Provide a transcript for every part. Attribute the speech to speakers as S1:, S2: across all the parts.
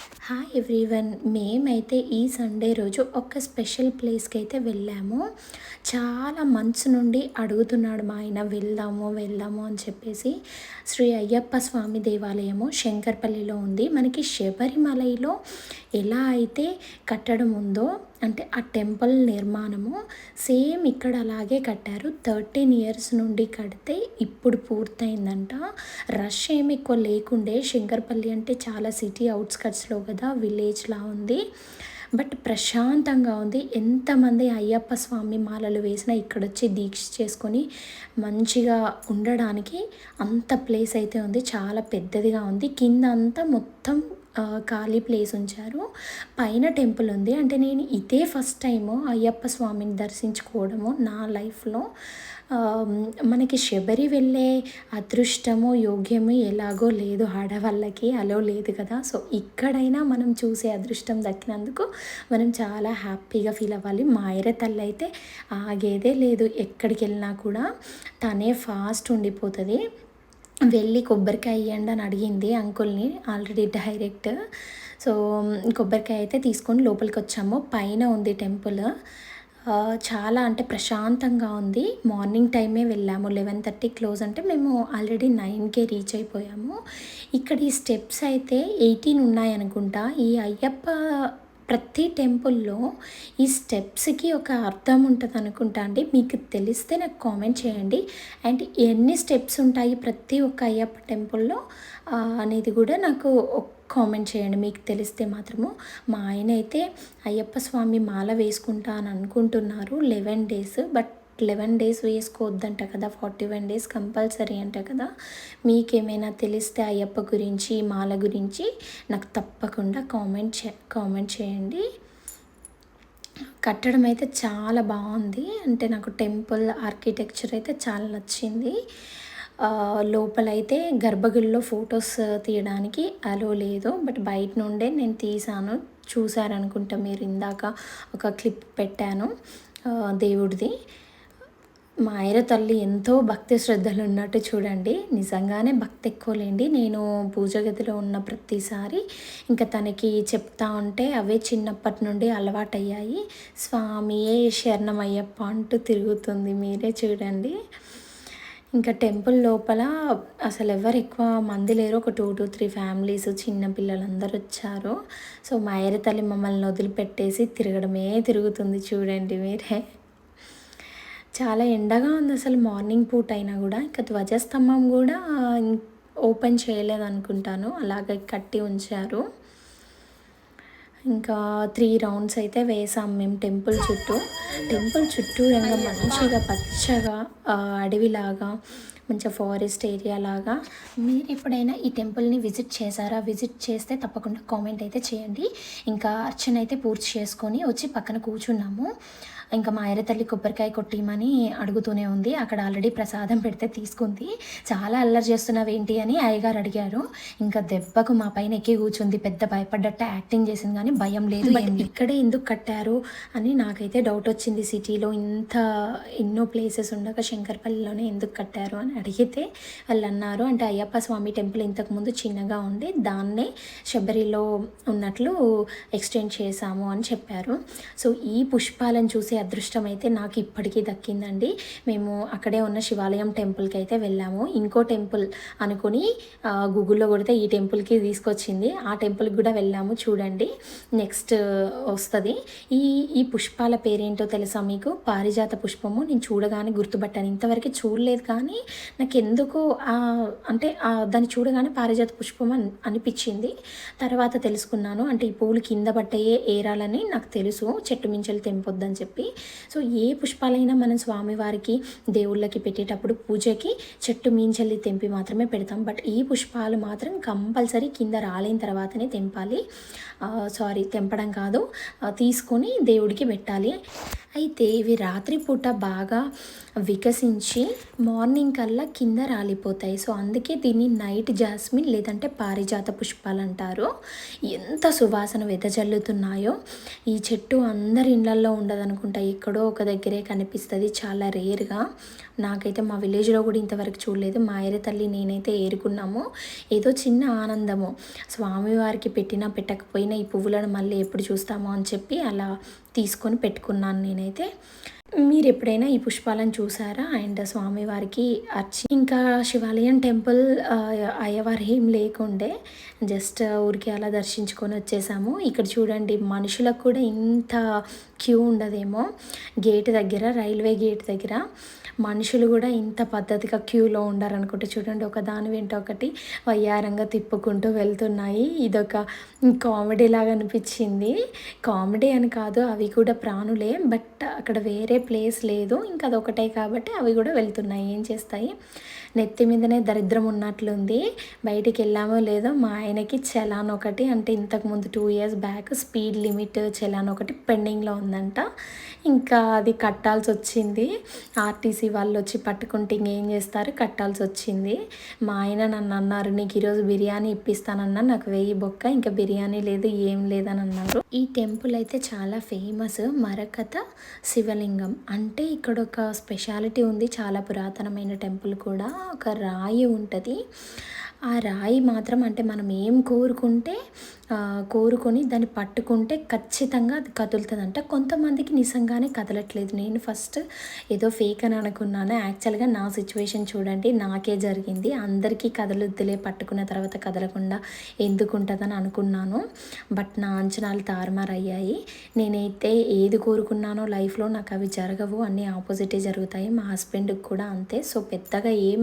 S1: Hi everyone. మేమైతే ఈ Sunday రోజు ఒక స్పెషల్ ప్లేస్కి అయితే వెళ్ళాము. చాలా మంత్స్ నుండి అడుగుతున్నాడు మా ఆయన వెళ్దాము వెళ్దాము అని చెప్పేసి. శ్రీ అయ్యప్ప స్వామి దేవాలయము శంకర్పల్లిలో ఉంది. మనకి శబరిమలలో ఎలా అయితే కట్టడం ఉందో అంటే ఆ టెంపుల్ నిర్మాణము సేమ్ ఇక్కడ అలాగే కట్టారు. 13 ఇయర్స్ నుండి కడితే ఇప్పుడు పూర్తయిందంట. రష్ ఏమి ఎక్కువ లేకుండే. శంకర్పల్లి అంటే చాలా సిటీ అవుట్స్కట్స్లో కదా, విలేజ్లా ఉంది. బట్ ప్రశాంతంగా ఉంది. ఎంతమంది అయ్యప్ప స్వామి మాలలు వేసినా ఇక్కడొచ్చి దీక్ష చేసుకొని మంచిగా ఉండడానికి అంత ప్లేస్ అయితే ఉంది. చాలా పెద్దదిగా ఉంది. కింద అంతా మొత్తం ఖాళీ ప్లేస్ ఉంచారు. పైన టెంపుల్ ఉంది. అంటే నేను ఇదే ఫస్ట్ టైము అయ్యప్ప స్వామిని దర్శించుకోవడము నా లైఫ్లో. మనకి శబరి వెళ్ళే అదృష్టము యోగ్యము ఎలాగో లేదు, ఆడవాళ్ళకి అలో లేదు కదా. సో ఇక్కడైనా మనం చూసే అదృష్టం దక్కినందుకు మనం చాలా హ్యాపీగా ఫీల్ అవ్వాలి. మా ఐర తల్లి అయితే ఆగేదే లేదు. ఎక్కడికి వెళ్ళినా కూడా తనే ఫాస్ట్ ఉండిపోతుంది. వెళ్ళి కొబ్బరికాయ ఇవ్వండి అని అడిగింది అంకుల్ని ఆల్రెడీ డైరెక్ట్. సో కొబ్బరికాయ అయితే తీసుకొని లోపలికి వచ్చాము. పైన ఉంది టెంపుల్. చాలా అంటే ప్రశాంతంగా ఉంది. మార్నింగ్ టైమే వెళ్ళాము. 11:30 క్లోజ్ అంటే మేము ఆల్రెడీ 9కే రీచ్ అయిపోయాము. ఇక్కడ ఈ స్టెప్స్ అయితే 18 ఉన్నాయనుకుంటా. ఈ అయ్యప్ప ప్రతి టెంపుల్లో ఈ స్టెప్స్కి ఒక అర్థం ఉంటుంది అనుకుంటా అండి. మీకు తెలిస్తే నాకు కామెంట్ చేయండి. అండ్ ఎన్ని స్టెప్స్ ఉంటాయి ప్రతి ఒక్క అయ్యప్ప టెంపుల్లో అనేది కూడా నాకు కామెంట్ చేయండి మీకు తెలిస్తే మాత్రము. మా ఆయన అయితే అయ్యప్ప స్వామి మాల వేసుకుంటా అని అనుకుంటున్నారు 11 డేస్. బట్ 11 డేస్ వేసుకోవద్దంట కదా, 41 డేస్ కంపల్సరీ అంట కదా. మీకేమైనా తెలిస్తే అయ్యప్ప గురించి మాల గురించి నాకు తప్పకుండా కామెంట్ చేయండి. కట్టడం అయితే చాలా బాగుంది. అంటే నాకు టెంపుల్ ఆర్కిటెక్చర్ అయితే చాలా నచ్చింది. లోపలైతే గర్భగుడిలో ఫొటోస్ తీయడానికి అలో లేదు. బట్ బయట నుండే నేను తీసాను. చూసారనుకుంటా మీరు, ఇందాక ఒక క్లిప్ పెట్టాను దేవుడిది. మా ఐర తల్లి ఎంతో భక్తి శ్రద్ధలు ఉన్నట్టు చూడండి. నిజంగానే భక్తి ఎక్కువలేండి. నేను పూజ గదిలో ఉన్న ప్రతిసారి ఇంకా తనకి చెప్తా ఉంటే అవే చిన్నప్పటి నుండి అలవాటయ్యాయి. స్వామియే శరణమయ్యప్ప అంటూ తిరుగుతుంది. మీరే చూడండి. ఇంకా టెంపుల్ లోపల అసలు ఎవరు ఎక్కువ మంది లేరు. ఒక 2 to 3 ఫ్యామిలీస్ చిన్న పిల్లలందరూ వచ్చారు. సో మా ఐర తల్లి మమ్మల్ని వదిలిపెట్టేసి తిరగడమే తిరుగుతుంది చూడండి మీరే. చాలా ఎండగా ఉంది అసలు మార్నింగ్ పూట అయినా కూడా. ఇంకా ధ్వజస్తంభం కూడా ఓపెన్ చేయలేదనుకుంటాను, అలాగే కట్టి ఉంచారు. ఇంకా 3 రౌండ్స్ అయితే వేసాం మేము టెంపుల్ చుట్టూ రంగా మంచిగా పచ్చగా అడవిలాగా, మంచిగా ఫారెస్ట్ ఏరియా లాగా. మీరు ఎప్పుడైనా ఈ టెంపుల్ని విజిట్ చేశారా? విజిట్ చేస్తే తప్పకుండా కామెంట్ అయితే చేయండి. ఇంకా అర్చన అయితే పూర్తి చేసుకొని వచ్చి పక్కన కూర్చున్నాము. ఇంకా మా ఐర తల్లి కొబ్బరికాయ కొట్టిమని అడుగుతూనే ఉంది. అక్కడ ఆల్రెడీ ప్రసాదం పెడితే తీసుకుంది. చాలా అల్లరి చేస్తున్నావు ఏంటి అని అయ్యగారు అడిగారు. ఇంకా దెబ్బకు మా పైన ఎక్కి కూర్చుంది. పెద్ద భయపడ్డట్టు యాక్టింగ్ చేసింది కానీ భయం లేదు. ఇక్కడే ఎందుకు కట్టారు అని నాకైతే డౌట్ వచ్చింది. సిటీలో ఎన్నో ప్లేసెస్ ఉండగా శంకర్పల్లిలోనే ఎందుకు కట్టారు అని అడిగితే వాళ్ళు అన్నారు, అంటే అయ్యప్ప స్వామి టెంపుల్ ఇంతకుముందు చిన్నగా ఉండి దాన్నే శబరిలో ఉన్నట్లు ఎక్స్టెండ్ చేశాము అని చెప్పారు. సో ఈ పుష్పాలను చూసే అదృష్టం అయితే నాకు ఇప్పటికీ దక్కిందండి. మేము అక్కడే ఉన్న శివాలయం టెంపుల్కి అయితే వెళ్ళాము. ఇంకో టెంపుల్ అనుకుని గూగుల్లో కొడితే ఈ టెంపుల్కి తీసుకొచ్చింది. ఆ టెంపుల్కి కూడా వెళ్ళాము. చూడండి నెక్స్ట్ వస్తుంది. ఈ పుష్పాల పేరేంటో తెలుసా మీకు? పారిజాత పుష్పము. నేను చూడగానే గుర్తుపట్టాను. ఇంతవరకు చూడలేదు కానీ నాకు ఎందుకు అంటే దాన్ని చూడగానే పారిజాత పుష్పం అనిపించింది. తర్వాత తెలుసుకున్నాను, అంటే ఈ పూలు కింద పట్టయే ఏరాలని నాకు తెలుసు, చెట్టు మించలు తెంపొద్దని చెప్పి. సో ఏ పుష్పాలైనా మనం స్వామివారికి దేవుళ్ళకి పెట్టేటప్పుడు పూజకి చెట్టు మించల్లి తెంపి మాత్రమే పెడతాం. బట్ ఈ పుష్పాలు మాత్రం కంపల్సరీ కింద రాలిన తర్వాతనే తెంపాలి. తెంపడం కాదు, తీసుకొని దేవుడికి పెట్టాలి. అయితే ఇవి రాత్రిపూట బాగా వికసించి మార్నింగ్ కల్లా కింద రాలిపోతాయి. సో అందుకే దీన్ని నైట్ జాస్మిన్ లేదంటే పారిజాత పుష్పాలు అంటారు. ఎంత సువాసన వెదజల్లుతున్నాయో. ఈ చెట్టు అందరి ఇళ్ళల్లో ఉండదనుకుంటా. ఉంటాయి, ఎక్కడో ఒక దగ్గరే కనిపిస్తుంది, చాలా రేర్గా. నాకైతే మా విలేజ్లో కూడా ఇంతవరకు చూడలేదు. మా ఐర తల్లి నేనైతే ఏరుకున్నాము. ఏదో చిన్న ఆనందము, స్వామివారికి పెట్టినా పెట్టకపోయినా ఈ పువ్వులను మళ్ళీ ఎప్పుడు చూస్తామో అని చెప్పి అలా తీసుకొని పెట్టుకున్నాను నేనైతే. మీరు ఎప్పుడైనా ఈ పుష్పాలను చూసారా? అండ్ స్వామివారికి ఇంకా శివాలయం టెంపుల్ అయ్యవారు ఏం లేకుండే, జస్ట్ ఊరికి అలా దర్శించుకొని వచ్చేసాము. ఇక్కడ చూడండి, మనుషులకు కూడా ఇంత క్యూ ఉండదేమో గేట్ దగ్గర, రైల్వే గేట్ దగ్గర మనుషులు కూడా ఇంత పద్ధతిగా క్యూలో ఉండారనుకుంటే చూడండి, ఒక దాని వెంట ఒకటి వయ్యారంగా తిప్పుకుంటూ వెళ్తున్నాయి. ఇదొక కామెడీ లాగా అనిపించింది. కామెడీ అని కాదు, అవి కూడా ప్రాణులే, బట్ అక్కడ వేరే ప్లేస్ లేదు, ఇంకా అదొకటే కాబట్టి అవి కూడా వెళ్తున్నాయి. ఏం చేస్తాయి, నెత్తి మీదనే దరిద్రం ఉన్నట్లుంది. బయటికి వెళ్ళామో లేదో మా ఆయనకి చలాన్ ఒకటి, అంటే ఇంతకుముందు 2 years back speed limit challan ఒకటి పెండింగ్లో ఉందంట. ఇంకా అది కట్టాల్సి వచ్చింది. ఆర్టీసీ వాళ్ళు వచ్చి పట్టుకుంటే ఇంకేం చేస్తారు, కట్టాల్సి వచ్చింది. మా ఆయన నన్ను అన్నారు, నీకు ఈరోజు బిర్యానీ ఇప్పిస్తానన్నా, నాకు 1000 బొక్క, ఇంకా బిర్యానీ లేదు ఏం లేదని అన్నారు. ఈ టెంపుల్ అయితే చాలా ఫేమస్, మరకత శివలింగం. అంటే ఇక్కడ ఒక స్పెషాలిటీ ఉంది, చాలా పురాతనమైన టెంపుల్ కూడా. ఒక రాయి ఉంటుంది, ఆ రాయి మాత్రం అంటే మనం ఏం కోరుకొని దాన్ని పట్టుకుంటే ఖచ్చితంగా అది కదులుతుందంట. కొంతమందికి నిజంగానే కదలట్లేదు. నేను ఫస్ట్ ఏదో ఫేక్ అని అనుకున్నాను. యాక్చువల్గా నా సిచ్యువేషన్ చూడండి, నాకే జరిగింది. అందరికీ కదలుద్దులే, పట్టుకున్న తర్వాత కదలకుండా ఎందుకు ఉంటుందని అనుకున్నాను. బట్ నా అంచనాలు తారుమారయ్యాయి. నేనైతే ఏది కోరుకున్నానో లైఫ్లో నాకు అవి జరగవు, అన్నీ ఆపోజిటే జరుగుతాయి. మా హస్బెండ్కి కూడా అంతే. సో పెద్దగా ఏం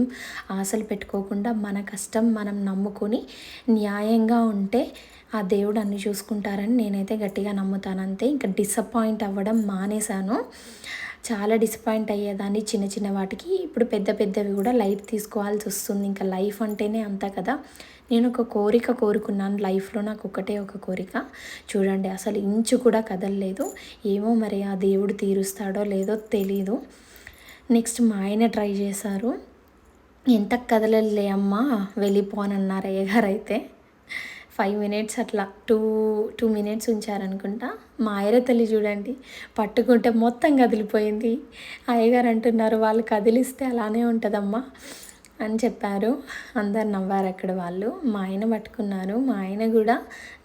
S1: ఆశలు పెట్టుకోకుండా మన కష్టం మనం నమ్ముకొని న్యాయంగా ఉంటే ఆ దేవుడు అన్ని చూసుకుంటారని నేనైతే గట్టిగా నమ్ముతాను అంతే. ఇంకా డిసప్పాయింట్ అవ్వడం మానేశాను. చాలా డిసప్పాయింట్ అయ్యేదాన్ని చిన్న చిన్న వాటికి. ఇప్పుడు పెద్ద పెద్దవి కూడా లైట్ తీసుకోవాల్సి వస్తుంది. ఇంకా లైఫ్ అంటేనే అంతా కదా. నేను ఒక కోరిక కోరుకున్నాను లైఫ్లో, నాకు ఒకటే ఒక కోరిక. చూడండి, అసలు ఇంచు కూడా కదలలేదు. ఏమో మరి ఆ దేవుడు తీరుస్తాడో లేదో తెలీదు. నెక్స్ట్ మా ఆయన ట్రై చేశారు. ఎంత కదలలే అమ్మా, వెళ్ళిపోనన్నారు అయ్యగారు అయితే. 5 minutes అట్లా 2 minutes ఉంచారనుకుంటా. మా ఐర తల్లి చూడండి, పట్టుకుంటే మొత్తం కదిలిపోయింది. అయ్యగారు అంటున్నారు, వాళ్ళు కదిలిస్తే అలానే ఉంటుందమ్మా అని చెప్పారు. అందరు నవ్వారు అక్కడ వాళ్ళు. మా ఆయన పట్టుకున్నారు. మా ఆయన కూడా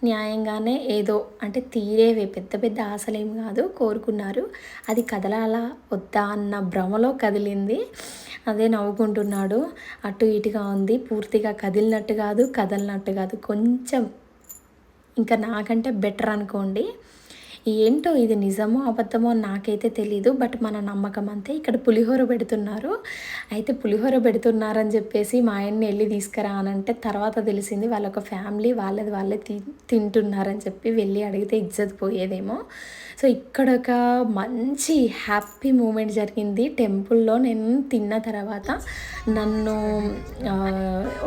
S1: న్యాయంగానే ఏదో అంటే తీరేవే, పెద్ద పెద్ద ఆశలేం కాదు, కోరుకున్నారు. అది కదలాలా వద్దా అన్న భ్రమలో కదిలింది. అదే నవ్వుకుంటున్నాడు. అటు ఇటుగా ఉంది, పూర్తిగా కదిలినట్టు కాదు, కదలినట్టు కాదు, కొంచెం ఇంకా నాకంటే బెటర్ అనుకోండి. ఏంటో ఇది నిజమో అబద్ధమో నాకైతే తెలీదు, బట్ మన నమ్మకం అంతే. ఇక్కడ పులిహోర పెడుతున్నారు. అయితే పులిహోర పెడుతున్నారని చెప్పేసి మా ఆయన్ని వెళ్ళి తీసుకురా అని అంటే తర్వాత తెలిసింది వాళ్ళొక ఫ్యామిలీ, వాళ్ళే తింటున్నారని చెప్పి. వెళ్ళి అడిగితే ఇజ్జత్ పోయేదేమో. సో ఇక్కడ ఒక మంచి హ్యాపీ మూమెంట్ జరిగింది టెంపుల్లో. నేను తిన్న తర్వాత నన్ను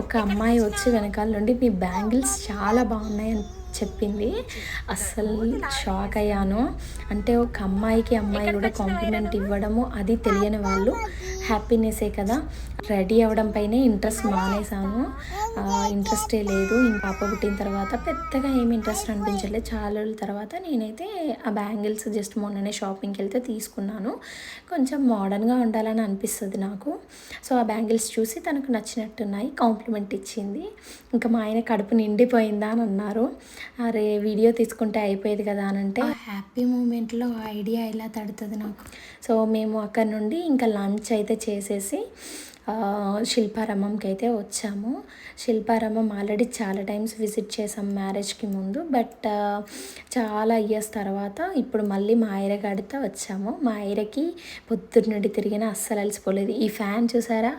S1: ఒక అమ్మాయి వచ్చి వెనకాల నుండి, మీ బ్యాంగిల్స్ చాలా బాగున్నాయని చెప్పింది. అస్సలు షాక్ అయ్యాను. అంటే ఒక అమ్మాయికి అమ్మాయి కూడా కాంప్లిమెంట్ ఇవ్వడము, అది తెలియని వాళ్ళు హ్యాపీనెస్సే కదా. రెడీ అవ్వడం పైనే ఇంట్రెస్ట్ మానేశాను. ఇంట్రెస్టే లేదు. ఇంక పాప పుట్టిన తర్వాత పెద్దగా ఏమి ఇంట్రెస్ట్ అనిపించలేదు. చాలా రోజుల తర్వాత నేనైతే ఆ బ్యాంగిల్స్ జస్ట్ మొన్ననే షాపింగ్కి వెళ్తే తీసుకున్నాను. కొంచెం మోడర్న్గా ఉండాలని అనిపిస్తుంది నాకు. సో ఆ బ్యాంగిల్స్ చూసి తనకు నచ్చినట్టున్నాయి, కాంప్లిమెంట్ ఇచ్చింది. ఇంకా మా ఆయన కడుపు నిండిపోయిందా అని అన్నారు. అరే వీడియో తీసుకుంటే అయిపోయేది కదా అని అంటే, హ్యాపీ మూమెంట్లో ఐడియా ఎలా తడుతుంది నాకు. సో మేము అక్కడ నుండి ఇంకా లంచ్ అయితే చేసేసి శిల్పారామంకి అయితే వచ్చాము. శిల్పారామం ఆల్రెడీ చాలా టైమ్స్ విజిట్ చేసాం మ్యారేజ్కి ముందు, బట్ చాలా ఇయర్స్ తర్వాత ఇప్పుడు మళ్ళీ మా ఐరగాడితో వచ్చాము. మా ఐరకి పొద్దున్న నుండి తిరిగినా అస్సలు అలసిపోలేదు. ఈ ఫ్యాన్ చూసారా,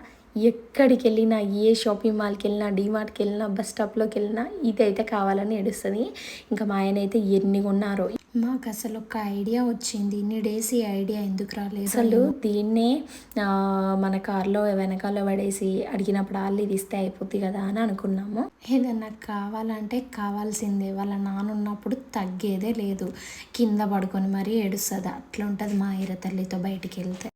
S1: ఎక్కడికి వెళ్ళినా, ఏ షాపింగ్ మాల్కి వెళ్ళినా, డీమార్ట్కి వెళ్ళినా, బస్ స్టాప్లోకి వెళ్ళినా ఇదైతే కావాలని ఏడుస్తుంది. ఇంకా మా ఆయన అయితే ఎన్ని కొన్నారో. మాకు అసలు ఒక ఐడియా వచ్చింది, ఇన్ని డేస్ ఈ ఐడియా ఎందుకు రాలేదు. అసలు దీన్నే మన కార్లో వెనకాల పడేసి అడిగినప్పుడు వాళ్ళు తీస్తే అయిపోద్ది కదా అని అనుకున్నాము. ఏదన్నా కావాలంటే కావాల్సిందే. వాళ్ళ నాన్న ఉన్నప్పుడు తగ్గేదే లేదు, కింద పడుకొని మరీ ఏడుస్తుంది. అట్లా ఉంటుంది మా ఐర తల్లితో బయటికి వెళ్తే.